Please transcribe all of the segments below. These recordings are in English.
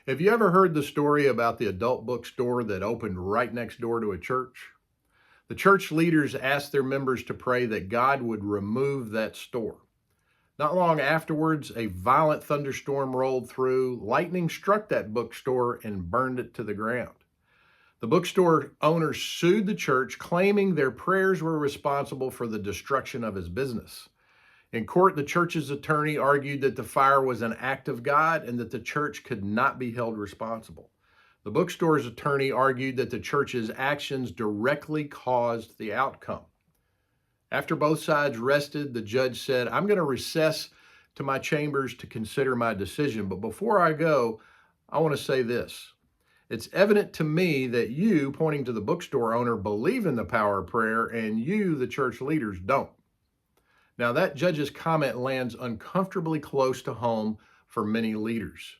Have you ever heard the story about the adult bookstore that opened right next door to a church? The church leaders asked their members to pray that God would remove that store. Not long afterwards, a violent thunderstorm rolled through, lightning struck that bookstore and burned it to the ground. The bookstore owner sued the church, claiming their prayers were responsible for the destruction of his business. In court, the church's attorney argued that the fire was an act of God and that the church could not be held responsible. The bookstore's attorney argued that the church's actions directly caused the outcome. After both sides rested, the judge said, "I'm going to recess to my chambers to consider my decision. But before I go, I want to say this. It's evident to me that you," pointing to the bookstore owner, "believe in the power of prayer, and you, the church leaders, don't." Now, that judge's comment lands uncomfortably close to home for many leaders.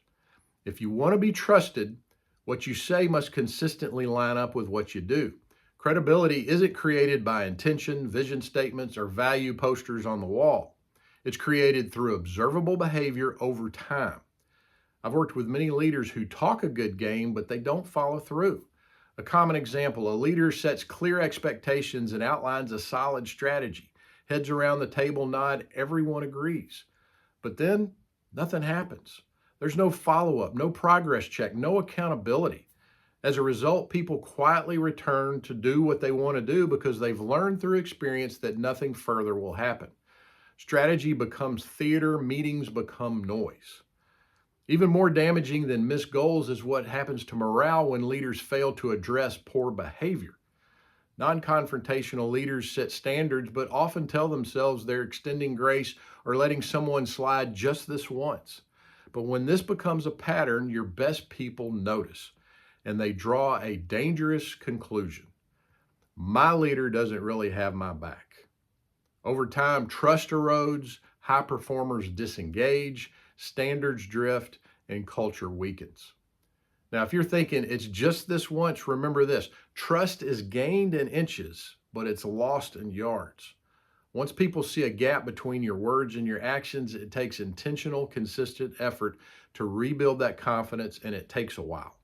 If you want to be trusted, what you say must consistently line up with what you do. Credibility isn't created by intention, vision statements, or value posters on the wall. It's created through observable behavior over time. I've worked with many leaders who talk a good game, but they don't follow through. A common example: a leader sets clear expectations and outlines a solid strategy. Heads around the table nod, everyone agrees. But then nothing happens. There's no follow-up, no progress check, no accountability. As a result, people quietly return to do what they want to do because they've learned through experience that nothing further will happen. Strategy becomes theater, meetings become noise. Even more damaging than missed goals is what happens to morale when leaders fail to address poor behavior. Non-confrontational leaders set standards, but often tell themselves they're extending grace or letting someone slide just this once. But when this becomes a pattern, your best people notice, and they draw a dangerous conclusion. My leader doesn't really have my back. Over time, trust erodes, high performers disengage, standards drift, and culture weakens. Now, if you're thinking it's just this once, remember this: trust is gained in inches, but it's lost in yards. Once people see a gap between your words and your actions, it takes intentional, consistent effort to rebuild that confidence, and it takes a while.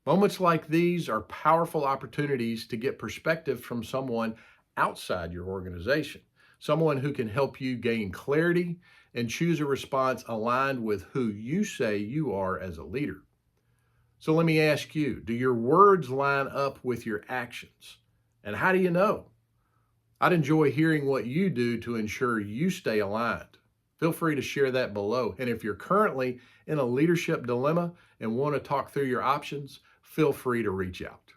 Moments like these are powerful opportunities to get perspective from someone outside your organization, someone who can help you gain clarity and choose a response aligned with who you say you are as a leader. So let me ask you, do your words line up with your actions? And how do you know? I'd enjoy hearing what you do to ensure you stay aligned. Feel free to share that below. And if you're currently in a leadership dilemma and want to talk through your options, feel free to reach out.